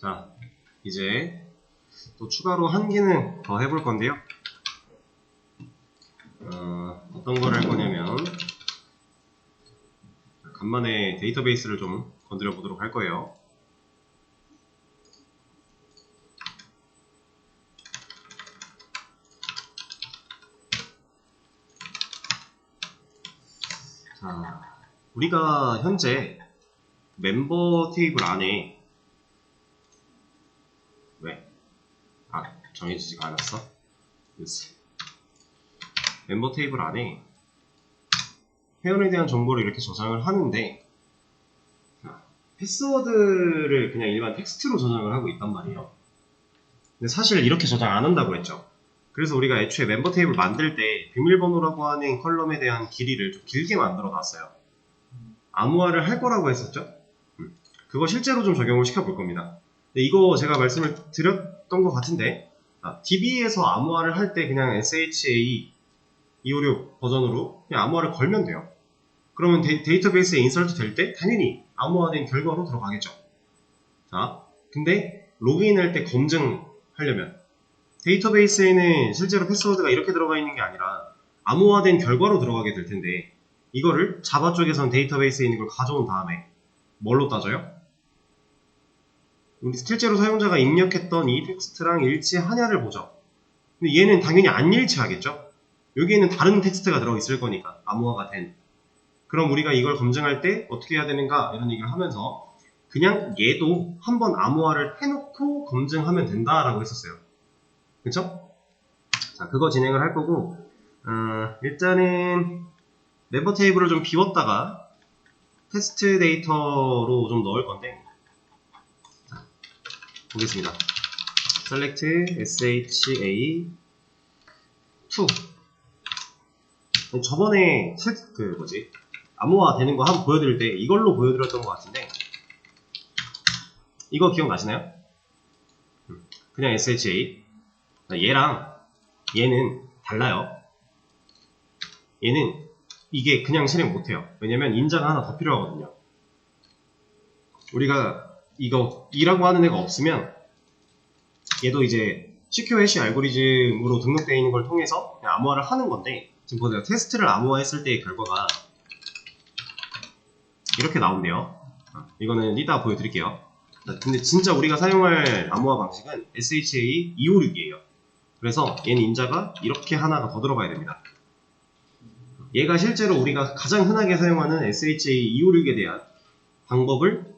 자, 이제 또 추가로 한 기능 더 해볼 건데요. 어떤 걸 할 거냐면 간만에 데이터베이스를 좀 건드려 보도록 할 거예요. 자, 우리가 현재 멤버 테이블 안에 정해지지가 않았어? 멤버 테이블 안에 회원에 대한 정보를 이렇게 저장을 하는데, 패스워드를 그냥 일반 텍스트로 저장을 하고 있단 말이에요. 근데 사실 이렇게 저장 안 한다고 했죠. 그래서 우리가 애초에 멤버 테이블 만들 때 비밀번호라고 하는 컬럼에 대한 길이를 좀 길게 만들어 놨어요. 암호화를 할 거라고 했었죠. 그거 실제로 좀 적용을 시켜 볼 겁니다. 근데 이거 제가 말씀을 드렸던 것 같은데, DB에서 암호화를 할 때 그냥 SHA 256 버전으로 그냥 암호화를 걸면 돼요. 그러면 데이터베이스에 인서트 될 때 당연히 암호화된 결과로 들어가겠죠. 자, 근데 로그인할 때 검증하려면 데이터베이스에는 실제로 패스워드가 이렇게 들어가 있는 게 아니라 암호화된 결과로 들어가게 될 텐데, 이거를 자바 쪽에선 데이터베이스에 있는 걸 가져온 다음에 뭘로 따져요? 우리 실제로 사용자가 입력했던 이 텍스트랑 일치하냐를 보죠. 근데 얘는 당연히 안 일치하겠죠? 여기에는 다른 텍스트가 들어있을 거니까, 암호화가 된. 그럼 우리가 이걸 검증할 때 어떻게 해야 되는가 이런 얘기를 하면서 그냥 얘도 한번 암호화를 해놓고 검증하면 된다라고 했었어요. 그쵸? 자, 그거 진행을 할 거고, 일단은 멤버 테이블을 좀 비웠다가 테스트 데이터로 좀 넣을 건데, 자, 보겠습니다. select sha2. 저번에 암호화 되는 거 한번 보여드릴 때 이걸로 보여드렸던 것 같은데, 이거 기억나시나요? 그냥 SHA. 얘랑 얘는 달라요. 얘는 이게 그냥 실행 못해요. 왜냐면 인자가 하나 더 필요하거든요. 우리가 이거 2라고 하는 애가 없으면 얘도 이제 CQ 해시 알고리즘으로 등록되어 있는 걸 통해서 그냥 암호화를 하는 건데, 지금 보세요. 테스트를 암호화했을 때의 결과가 이렇게 나온대요. 이거는 이따 보여드릴게요. 근데 진짜 우리가 사용할 암호화 방식은 SHA 256이에요. 그래서 얘는 인자가 이렇게 하나가 더 들어가야 됩니다. 얘가 실제로 우리가 가장 흔하게 사용하는 SHA 256에 대한 방법을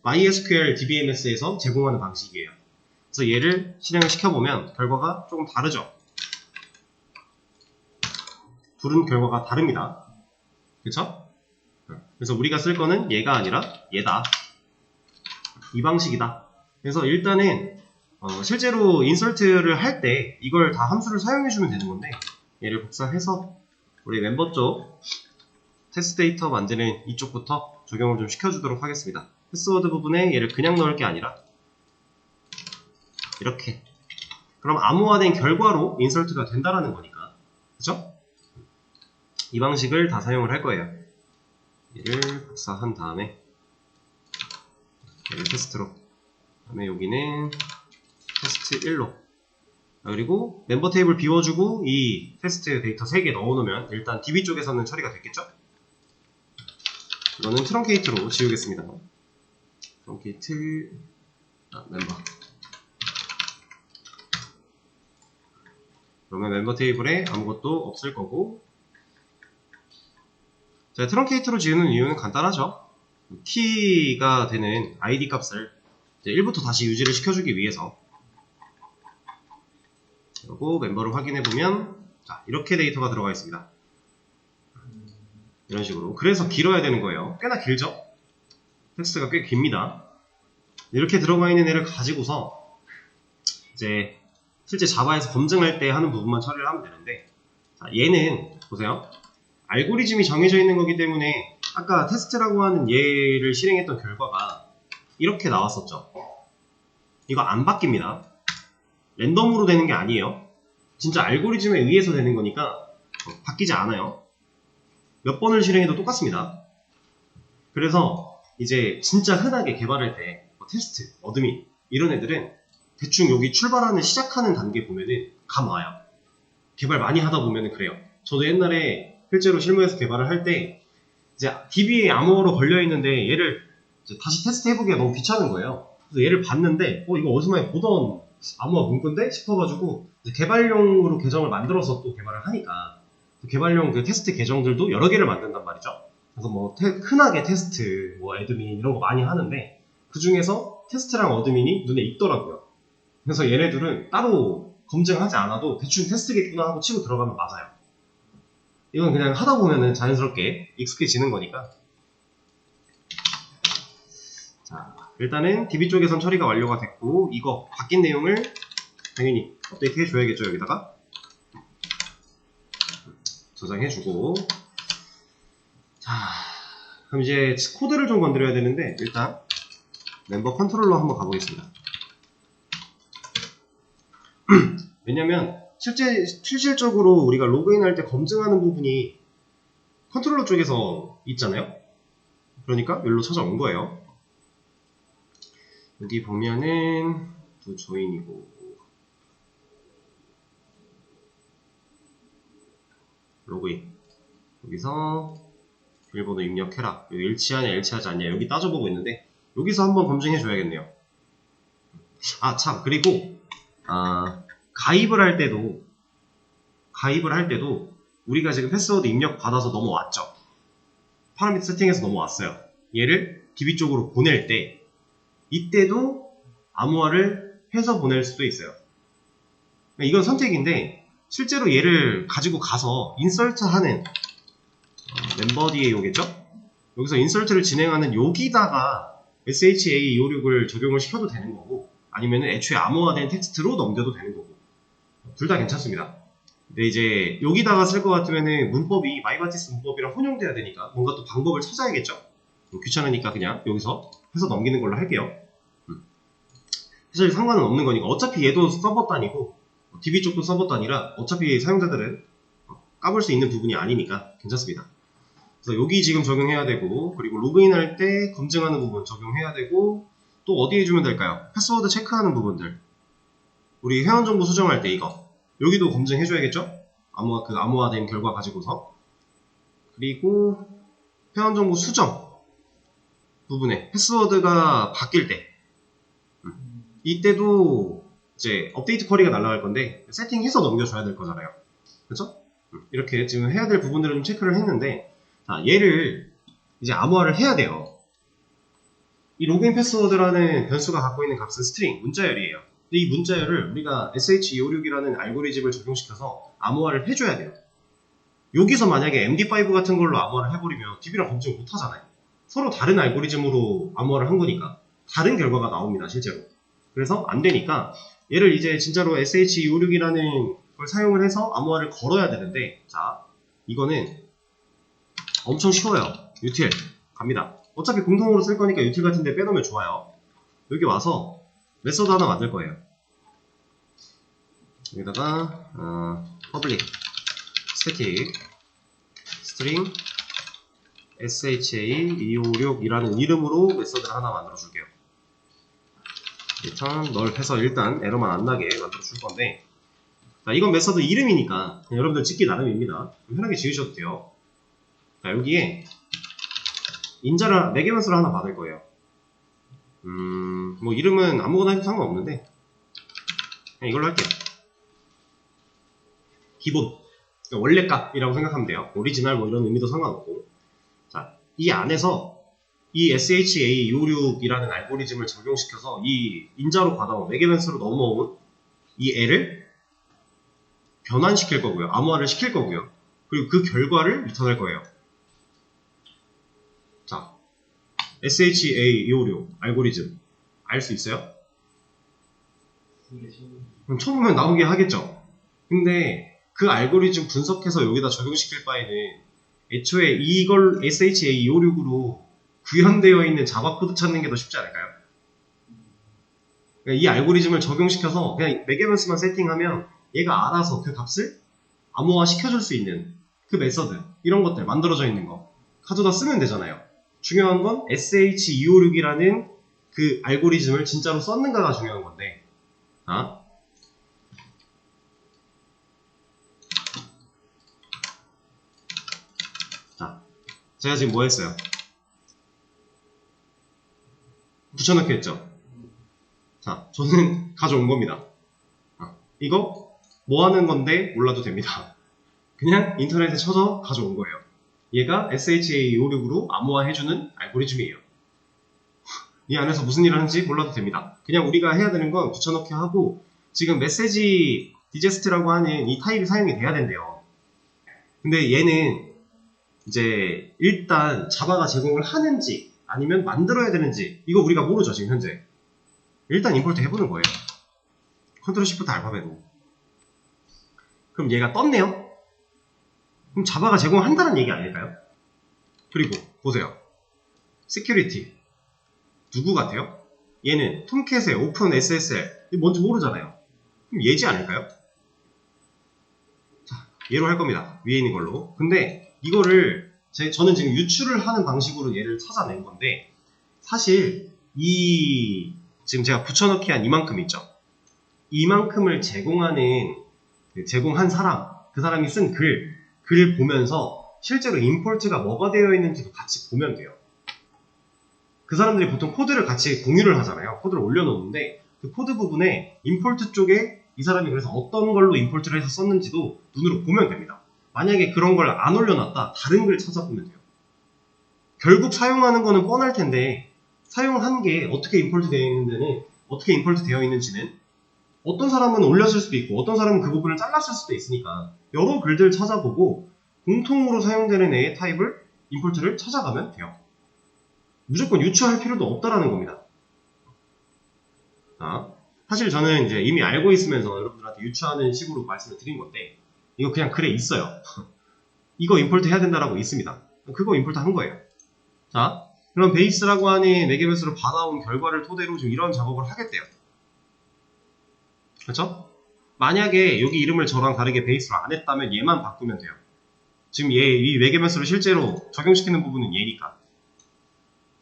MySQL DBMS에서 제공하는 방식이에요. 그래서 얘를 실행을 시켜보면 결과가 조금 다르죠. 둘은 결과가 다릅니다. 그쵸? 그래서 우리가 쓸 거는 얘가 아니라 얘다. 이 방식이다. 그래서 일단은 실제로 인설트를 할 때 이걸 다 함수를 사용해주면 되는 건데, 얘를 복사해서 우리 멤버 쪽 테스트 데이터 만드는 이쪽부터 적용을 좀 시켜주도록 하겠습니다. 패스워드 부분에 얘를 그냥 넣을 게 아니라 이렇게. 그럼 암호화된 결과로 인설트가 된다라는 거니까. 그쵸? 이 방식을 다 사용을 할 거예요. 얘를 복사한 다음에 얘를 테스트로, 그다음에 여기는 테스트 1로, 그리고 멤버 테이블 비워주고 이 테스트 데이터 3개 넣어놓으면 일단 DB 쪽에서는 처리가 됐겠죠? 이거는 트렁케이트로 지우겠습니다. 트렁케이트 멤버. 그러면 멤버 테이블에 아무것도 없을 거고, 자, 트렁케이트로 지우는 이유는 간단하죠. 키가 되는 ID 값을 1부터 다시 유지를 시켜주기 위해서. 그리고 멤버를 확인해보면, 자, 이렇게 데이터가 들어가 있습니다. 이런 식으로. 그래서 길어야 되는 거예요. 꽤나 길죠? 텍스트가 꽤 깁니다. 이렇게 들어가 있는 애를 가지고서 이제 실제 자바에서 검증할 때 하는 부분만 처리를 하면 되는데, 자, 얘는 보세요. 알고리즘이 정해져 있는 거기 때문에 아까 테스트라고 하는 얘를 실행했던 결과가 이렇게 나왔었죠. 이거 안 바뀝니다. 랜덤으로 되는 게 아니에요. 진짜 알고리즘에 의해서 되는 거니까 바뀌지 않아요. 몇 번을 실행해도 똑같습니다. 그래서 이제 진짜 흔하게 개발할 때 테스트, 어드민 이런 애들은 대충 여기 출발하는 시작하는 단계 보면은 감 와요. 개발 많이 하다 보면은 그래요. 저도 옛날에 실제로 실무에서 개발을 할 때 이제 DB에 암호로 걸려 있는데 얘를 이제 다시 테스트 해보기가 너무 귀찮은 거예요. 그래서 얘를 봤는데 이거 어디서 많이 보던 암호화 문구인데 싶어가지고 개발용으로 계정을 만들어서 또 개발을 하니까 개발용 그 테스트 계정들도 여러 개를 만든단 말이죠. 그래서 뭐 흔하게 테스트, 뭐 애드민 이런 거 많이 하는데 그 중에서 테스트랑 어드민이 눈에 익더라고요. 그래서 얘네들은 따로 검증하지 않아도 대충 테스트겠구나 하고 치고 들어가면 맞아요. 이건 그냥 하다 보면은 자연스럽게 익숙해지는 거니까. 자, 일단은 DB 쪽에선 처리가 완료가 됐고 이거 바뀐 내용을 당연히 업데이트 해줘야겠죠. 여기다가 저장해주고. 자, 그럼 이제 코드를 좀 건드려야 되는데 일단 멤버 컨트롤러 한번 가보겠습니다. 왜냐면 실질적으로 우리가 로그인할 때 검증하는 부분이 컨트롤러 쪽에서 있잖아요. 그러니까 여기로 찾아온 거예요. 여기 보면은 또 조인이고 로그인, 여기서 비밀번호 입력해라. 여기 일치하냐 일치하지 않냐 여기 따져보고 있는데 여기서 한번 검증해 줘야겠네요. 아 참, 그리고 가입을 할 때도 우리가 지금 패스워드 입력 받아서 넘어왔죠. 파라미터 세팅해서 넘어왔어요. 얘를 DB 쪽으로 보낼 때 이때도 암호화를 해서 보낼 수도 있어요. 이건 선택인데 실제로 얘를 가지고 가서 인설트하는 멤버DAO겠죠? 여기서 인설트를 진행하는 여기다가 SHA256을 적용을 시켜도 되는 거고 아니면 애초에 암호화된 텍스트로 넘겨도 되는 거고 둘 다 괜찮습니다. 근데 이제 여기다가 쓸 것 같으면은 문법이 마이바티스 문법이랑 혼용돼야 되니까 뭔가 또 방법을 찾아야겠죠? 귀찮으니까 그냥 여기서 해서 넘기는 걸로 할게요. 사실 상관은 없는 거니까 어차피 얘도 서버 단위고 DB 쪽도 서버 단위라 어차피 사용자들은 까볼 수 있는 부분이 아니니까 괜찮습니다. 그래서 여기 지금 적용해야 되고 그리고 로그인할 때 검증하는 부분 적용해야 되고 또 어디에 주면 될까요? 패스워드 체크하는 부분들 우리 회원정보 수정할 때 이거 여기도 검증해줘야겠죠? 암호화된 결과 가지고서 그리고 회원정보 수정 부분에 패스워드가 바뀔 때 이때도 이제 업데이트 쿼리가 날아갈 건데 세팅해서 넘겨줘야 될 거잖아요. 그렇죠? 이렇게 지금 해야 될 부분들을 좀 체크를 했는데 자, 얘를 이제 암호화를 해야 돼요. 이 로그인 패스워드라는 변수가 갖고 있는 값은 스트링, 문자열이에요. 근데 이 문자열을 우리가 SH256이라는 알고리즘을 적용시켜서 암호화를 해줘야 돼요. 여기서 만약에 MD5 같은 걸로 암호화를 해버리면 DB랑 검증 못 하잖아요. 서로 다른 알고리즘으로 암호화를 한 거니까 다른 결과가 나옵니다, 실제로. 그래서 안 되니까 얘를 이제 진짜로 SH256이라는 걸 사용을 해서 암호화를 걸어야 되는데 자, 이거는 엄청 쉬워요. util 갑니다. 어차피 공통으로 쓸 거니까 util 같은 데 빼놓으면 좋아요. 여기 와서 메서드 하나 만들 거예요. 여기다가 public static string sha256이라는 이름으로 메서드를 하나 만들어 줄게요. return null 해서 일단 에러만 안 나게 만들어 줄 건데 자, 이건 메서드 이름이니까 여러분들 찍기 나름입니다. 편하게 지으셔도 돼요. 자, 여기에 인자를 매개변수를 하나 받을 거예요. 뭐 이름은 아무거나 해도 상관없는데 그냥 이걸로 할게요. 기본 그러니까 원래 값이라고 생각하면 돼요. 오리지널 뭐 이런 의미도 상관없고 자, 이 안에서 이 SHA256이라는 알고리즘을 적용시켜서 이 인자로 받아온 매개변수로 넘어온 이 애를 변환시킬 거고요. 암호화를 시킬 거고요. 그리고 그 결과를 리턴할 거예요. 자, SHA256 알고리즘 알 수 있어요? 그럼 처음에 나오게 하겠죠. 근데 그 알고리즘 분석해서 여기다 적용시킬 바에는 애초에 이걸 SHA256으로 구현되어 있는 자바 코드 찾는 게 더 쉽지 않을까요? 그러니까 이 알고리즘을 적용시켜서 그냥 매개변수만 세팅하면 얘가 알아서 그 값을 암호화 시켜줄 수 있는 그 메서드 이런 것들 만들어져 있는 거 가져다 쓰면 되잖아요. 중요한 건 SH256이라는 그 알고리즘을 진짜로 썼는가가 중요한 건데, 자, 제가 지금 뭐 했어요? 붙여넣기 했죠? 자, 저는 가져온 겁니다. 이거 뭐 하는 건데 몰라도 됩니다. 그냥 인터넷에 쳐서 가져온 거예요. 얘가 SHA256으로 암호화해주는 알고리즘이에요. 이 안에서 무슨 일을 하는지 몰라도 됩니다. 그냥 우리가 해야 되는 건 붙여넣기 하고, 지금 메시지 디제스트라고 하는 이 타입이 사용이 돼야 된대요. 근데 얘는 이제 일단 자바가 제공을 하는지 아니면 만들어야 되는지 이거 우리가 모르죠, 지금 현재. 일단 임포트 해보는 거예요. 컨트롤 시프트 알파벳으로. 그럼 얘가 떴네요? 그럼 자바가 제공한다는 얘기 아닐까요? 그리고 보세요. 시큐리티 누구 같아요? 얘는 톰캣의 오픈 SSL 뭔지 모르잖아요. 그럼 얘지 않을까요? 자, 얘로 할 겁니다. 위에 있는 걸로. 근데 이거를 저는 지금 유출을 하는 방식으로 얘를 찾아낸 건데, 사실 지금 제가 붙여넣기 한 이만큼 있죠? 이만큼을 제공한 사람, 그 사람이 쓴 글을 보면서 실제로 임포트가 뭐가 되어 있는지도 같이 보면 돼요. 그 사람들이 보통 코드를 같이 공유를 하잖아요. 코드를 올려놓는데 그 코드 부분에 임포트 쪽에 이 사람이 그래서 어떤 걸로 임포트를 해서 썼는지도 눈으로 보면 됩니다. 만약에 그런 걸 안 올려놨다 다른 글 찾아보면 돼요. 결국 사용하는 거는 뻔할 텐데 사용한 게 어떻게 임포트 되어 있는지는 어떤 사람은 올렸을 수도 있고 어떤 사람은 그 부분을 잘랐을 수도 있으니까 여러 글들 찾아보고 공통으로 사용되는 애의 타입을 임포트를 찾아가면 돼요. 무조건 유추할 필요도 없다라는 겁니다. 사실 저는 이제 이미 알고 있으면서 여러분들한테 유추하는 식으로 말씀을 드린 건데, 이거 그냥 글에 있어요. 이거 임포트 해야 된다라고 있습니다. 그거 임포트 한 거예요. 자, 그럼 베이스라고 하는 매개변수로 받아온 결과를 토대로 지금 이런 작업을 하겠대요. 그렇죠? 만약에 여기 이름을 저랑 다르게 베이스로 안 했다면 얘만 바꾸면 돼요. 지금 이 매개변수를 실제로 적용시키는 부분은 얘니까.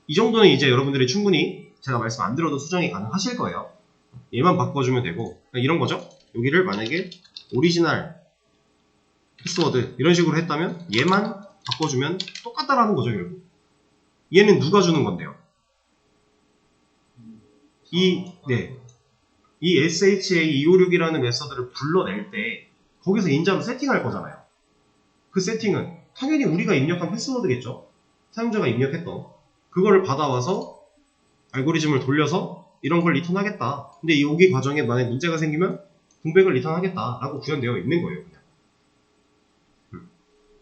이 정도는 이제 여러분들이 충분히 제가 말씀 안 드려도 수정이 가능하실 거예요. 얘만 바꿔주면 되고, 이런 거죠. 여기를 만약에 오리지널 패스워드 이런 식으로 했다면 얘만 바꿔주면 똑같다라는 거죠, 결국. 얘는 누가 주는 건데요? 이 SHA256이라는 메서드를 불러낼 때 거기서 인자로 세팅할 거잖아요. 그 세팅은 당연히 우리가 입력한 패스워드겠죠. 사용자가 입력했던 그거를 받아와서 알고리즘을 돌려서 이런 걸 리턴하겠다. 근데 여기 과정에 만약 문제가 생기면 공백을 리턴하겠다 라고 구현되어 있는 거예요, 그냥.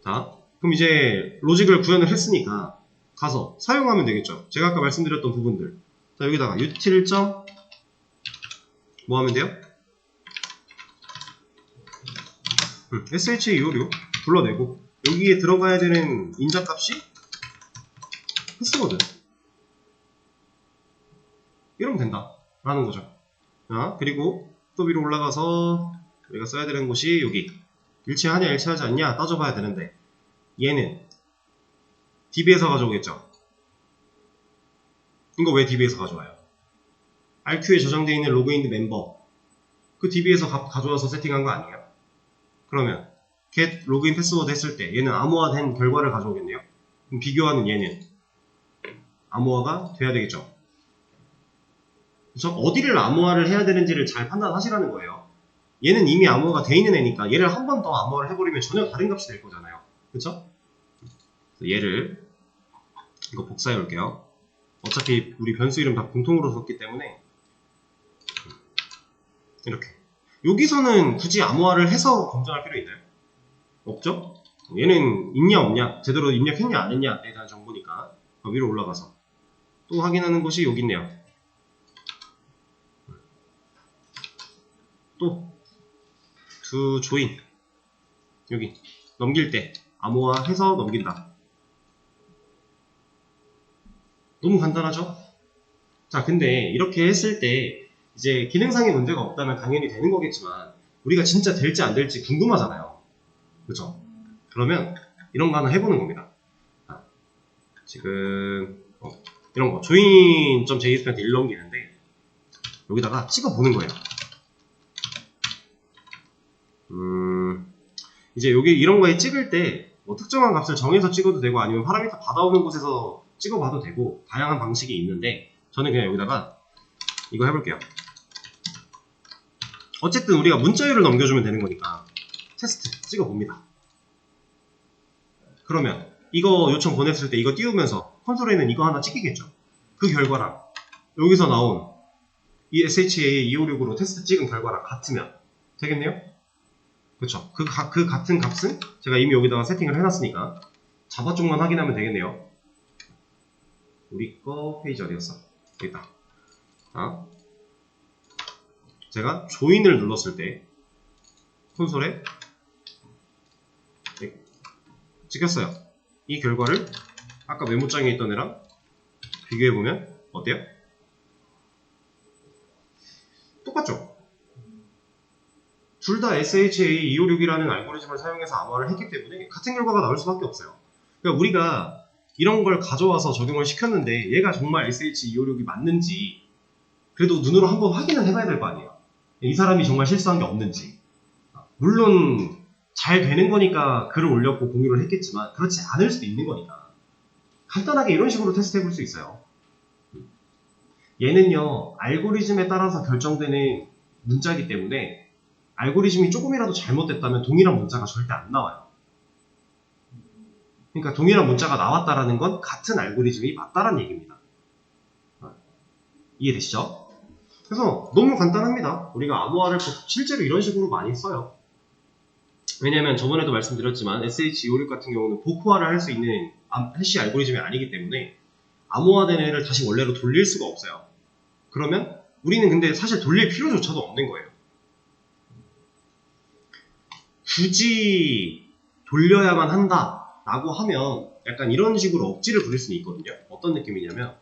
자, 그럼 이제 로직을 구현을 했으니까 가서 사용하면 되겠죠. 제가 아까 말씀드렸던 부분들. 자, 여기다가 util. 뭐 하면 돼요? SHA256 불러내고 여기에 들어가야 되는 인자값이 패스워드. 이러면 된다 라는 거죠. 자, 그리고 또 위로 올라가서 우리가 써야 되는 곳이 여기. 일치하냐 일치하지 않냐 따져봐야 되는데 얘는 DB에서 가져오겠죠. 이거 왜 DB에서 가져와요? RQ에 저장되어 있는 로그인 멤버 그 DB에서 가져와서 세팅한 거 아니에요? 그러면 get 로그인 패스워드 했을 때 얘는 암호화된 결과를 가져오겠네요. 그럼 비교하는 얘는 암호화가 돼야 되겠죠. 그래서 어디를 암호화를 해야 되는지를 잘 판단하시라는 거예요. 얘는 이미 암호화가 돼 있는 애니까 얘를 한 번 더 암호화를 해버리면 전혀 다른 값이 될 거잖아요. 그쵸? 얘를 이거 복사해 올게요. 어차피 우리 변수 이름 다 공통으로 썼기 때문에 이렇게 여기서는 굳이 암호화를 해서 검증할 필요 있나요? 없죠? 얘는 있냐 없냐 제대로 입력했냐 안 했냐에 대한 정보니까 위로 올라가서 또 확인하는 것이 여기 있네요. 또 to join 여기 넘길 때 암호화 해서 넘긴다. 너무 간단하죠? 자, 근데 이렇게 했을 때 이제 기능상의 문제가 없다면 당연히 되는 거겠지만 우리가 진짜 될지 안 될지 궁금하잖아요. 그죠? 그러면 이런 거 하나 해보는 겁니다. 지금 이런 거 join.jspen한테 일 넘기는데 여기다가 찍어보는 거예요. 이제 여기 이런 거에 찍을 때 뭐 특정한 값을 정해서 찍어도 되고 아니면 파라미터 받아오는 곳에서 찍어봐도 되고 다양한 방식이 있는데 저는 그냥 여기다가 이거 해볼게요. 어쨌든 우리가 문자열을 넘겨주면 되는 거니까 테스트 찍어봅니다. 그러면 이거 요청 보냈을 때 이거 띄우면서 콘솔에는 이거 하나 찍히겠죠. 그 결과랑 여기서 나온 이 SHA 256으로 테스트 찍은 결과랑 같으면 되겠네요? 그쵸. 그 같은 값은 제가 이미 여기다가 세팅을 해놨으니까 자바 쪽만 확인하면 되겠네요. 우리 거 페이지 어디였어? 여기 있다. 자, 제가 조인을 눌렀을 때 콘솔에 찍혔어요. 이 결과를 아까 메모장에 있던 애랑 비교해보면 어때요? 똑같죠? 둘 다 SHA 256이라는 알고리즘을 사용해서 암호화를 했기 때문에 같은 결과가 나올 수밖에 없어요. 그러니까 우리가 이런 걸 가져와서 적용을 시켰는데 얘가 정말 SH256이 맞는지 그래도 눈으로 한번 확인을 해봐야 될 거 아니에요. 이 사람이 정말 실수한 게 없는지. 물론 잘 되는 거니까 글을 올렸고 공유를 했겠지만 그렇지 않을 수도 있는 거니까 간단하게 이런 식으로 테스트 해볼 수 있어요. 얘는요 알고리즘에 따라서 결정되는 문자이기 때문에 알고리즘이 조금이라도 잘못됐다면 동일한 문자가 절대 안 나와요. 그러니까 동일한 문자가 나왔다라는 건 같은 알고리즘이 맞다라는 얘기입니다. 이해되시죠? 그래서 너무 간단합니다. 우리가 암호화를 실제로 이런 식으로 많이 써요. 왜냐면 저번에도 말씀드렸지만 SH256 같은 경우는 복호화를 할 수 있는 해시 알고리즘이 아니기 때문에 암호화된 애를 다시 원래로 돌릴 수가 없어요. 그러면 우리는 근데 사실 돌릴 필요조차도 없는 거예요. 굳이 돌려야만 한다라고 하면 약간 이런 식으로 억지를 부릴 수는 있거든요. 어떤 느낌이냐면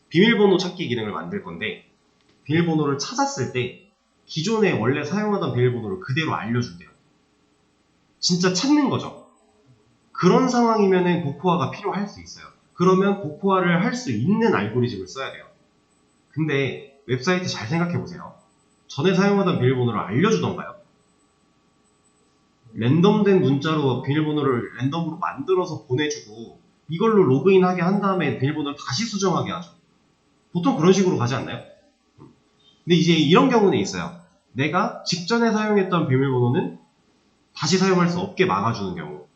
비밀번호 찾기 기능을 만들 건데 비밀번호를 찾았을 때 기존에 원래 사용하던 비밀번호를 그대로 알려준대요. 진짜 찾는 거죠. 그런 상황이면은 복호화가 필요할 수 있어요. 그러면 복호화를 할 수 있는 알고리즘을 써야 돼요. 근데 웹사이트 잘 생각해보세요. 전에 사용하던 비밀번호를 알려주던가요? 랜덤된 문자로 비밀번호를 랜덤으로 만들어서 보내주고 이걸로 로그인하게 한 다음에 비밀번호를 다시 수정하게 하죠. 보통 그런 식으로 가지 않나요? 근데 이제 이런 경우는 있어요. 내가 직전에 사용했던 비밀번호는 다시 사용할 수 없게 막아주는 경우.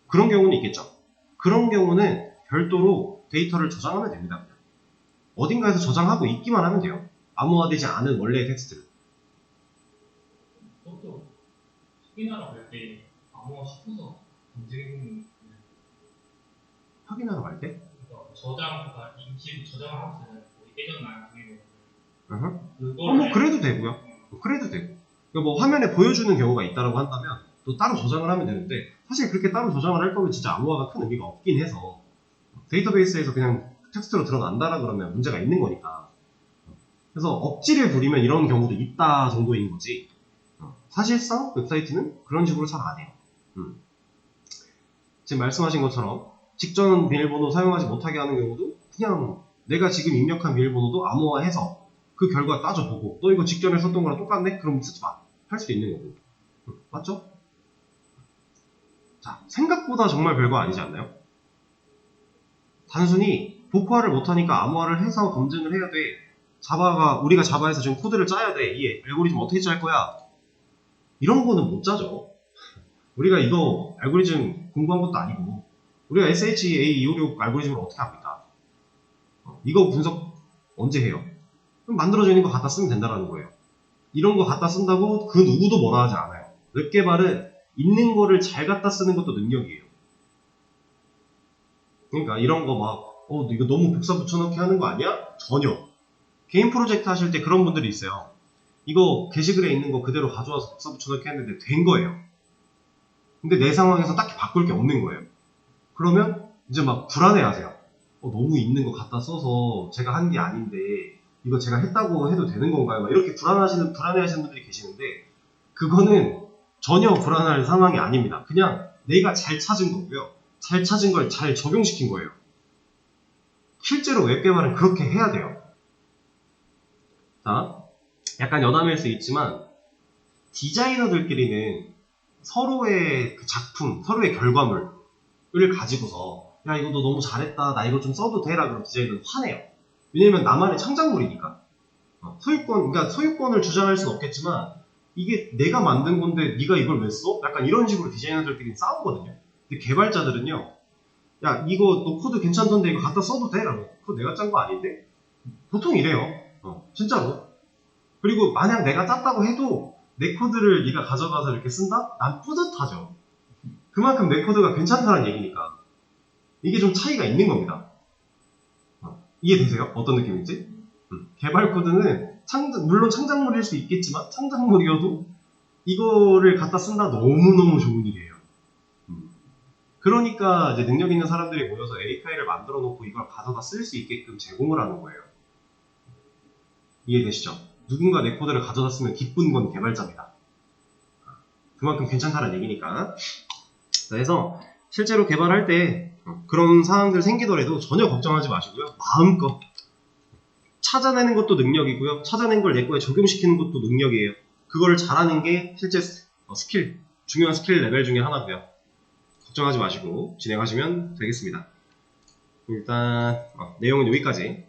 그런 경우는 있겠죠. 그런 경우는 별도로 데이터를 저장하면 됩니다. 그냥. 어딘가에서 저장하고 있기만 하면 돼요. 암호화되지 않은 원래의 텍스트를. 그것도 확인하러 갈 때 암호화 시켜서 검증해보면 확인하러 갈 때? 그러니까 저장과 임시로 저장을 하고 있잖아요. 깨졌나요? 뭐 그래도 되고요. 그래도 되고. 뭐 화면에 보여주는 경우가 있다고 한다면 또 따로 저장을 하면 되는데 사실 그렇게 따로 저장을 할 거면 진짜 암호화가 큰 의미가 없긴 해서 데이터베이스에서 그냥 텍스트로 드러난다라 그러면 문제가 있는 거니까. 그래서 억지를 부리면 이런 경우도 있다 정도인 거지. 사실상 웹사이트는 그런 식으로 잘 안 해요. 지금 말씀하신 것처럼 직전 비밀번호 사용하지 못하게 하는 경우도 그냥 내가 지금 입력한 비밀번호도 암호화해서 그 결과 따져보고 너 이거 직전에 썼던 거랑 똑같네? 그럼 쓰지 마. 할 수도 있는 거고. 맞죠? 자, 생각보다 정말 별거 아니지 않나요? 단순히 복호화를 못하니까 암호화를 해서 검증을 해야 돼. 우리가 자바에서 지금 코드를 짜야 돼. 이 알고리즘 어떻게 짤 거야? 이런 거는 못 짜죠. 우리가 이거 알고리즘 공부한 것도 아니고 우리가 SHA256 알고리즘을 어떻게 합니까? 이거 분석 언제 해요? 그럼 만들어져 있는 거 갖다 쓰면 된다는 거예요. 이런 거 갖다 쓴다고 그 누구도 뭐라 하지 않아요. 웹개발은 있는 거를 잘 갖다 쓰는 것도 능력이에요. 그러니까 이런 거 막 이거 너무 복사 붙여넣기 하는 거 아니야? 전혀. 개인 프로젝트 하실 때 그런 분들이 있어요. 이거 게시글에 있는 거 그대로 가져와서 복사 붙여넣기 했는데 된 거예요. 근데 내 상황에서 딱히 바꿀 게 없는 거예요. 그러면 이제 막 불안해하세요. 너무 있는 거 갖다 써서 제가 한 게 아닌데 이거 제가 했다고 해도 되는 건가요? 막 이렇게 불안해하시는 분들이 계시는데 그거는 전혀 불안할 상황이 아닙니다. 그냥 내가 잘 찾은 거고요. 잘 찾은 걸 잘 적용시킨 거예요. 실제로 웹 개발은 그렇게 해야 돼요. 자, 약간 여담일 수 있지만 디자이너들끼리는 서로의 그 작품, 서로의 결과물을 가지고서 야 이거 너 너무 잘했다, 나 이거 좀 써도 돼라 그럼 디자이너는 화내요. 왜냐면 나만의 창작물이니까. 그러니까 소유권을 주장할 수는 없겠지만 이게 내가 만든 건데 네가 이걸 왜 써? 약간 이런 식으로 디자이너들끼리 싸우거든요. 근데 개발자들은요, 야 이거 너 코드 괜찮던데 이거 갖다 써도 돼? 라고. 그거 내가 짠 거 아닌데? 보통 이래요. 진짜로. 그리고 만약 내가 짰다고 해도 내 코드를 네가 가져가서 이렇게 쓴다? 난 뿌듯하죠. 그만큼 내 코드가 괜찮다는 얘기니까. 이게 좀 차이가 있는 겁니다. 이해되세요? 어떤 느낌인지? 개발 코드는 물론 창작물일 수 있겠지만 창작물이어도 이거를 갖다 쓴다 너무너무 좋은 일이에요. 그러니까 이제 능력 있는 사람들이 모여서 API를 만들어 놓고 이걸 가져다 쓸 수 있게끔 제공을 하는 거예요. 이해되시죠? 누군가 내 코드를 가져다 쓰면 기쁜 건 개발자입니다. 그만큼 괜찮다는 얘기니까. 그래서 실제로 개발할 때 그런 상황들 생기더라도 전혀 걱정하지 마시고요. 마음껏 찾아내는 것도 능력이고요. 찾아낸 걸 내 거에 적용시키는 것도 능력이에요. 그거를 잘하는 게 실제 스킬, 중요한 스킬 레벨 중에 하나고요. 걱정하지 마시고 진행하시면 되겠습니다. 일단 내용은 여기까지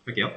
할게요.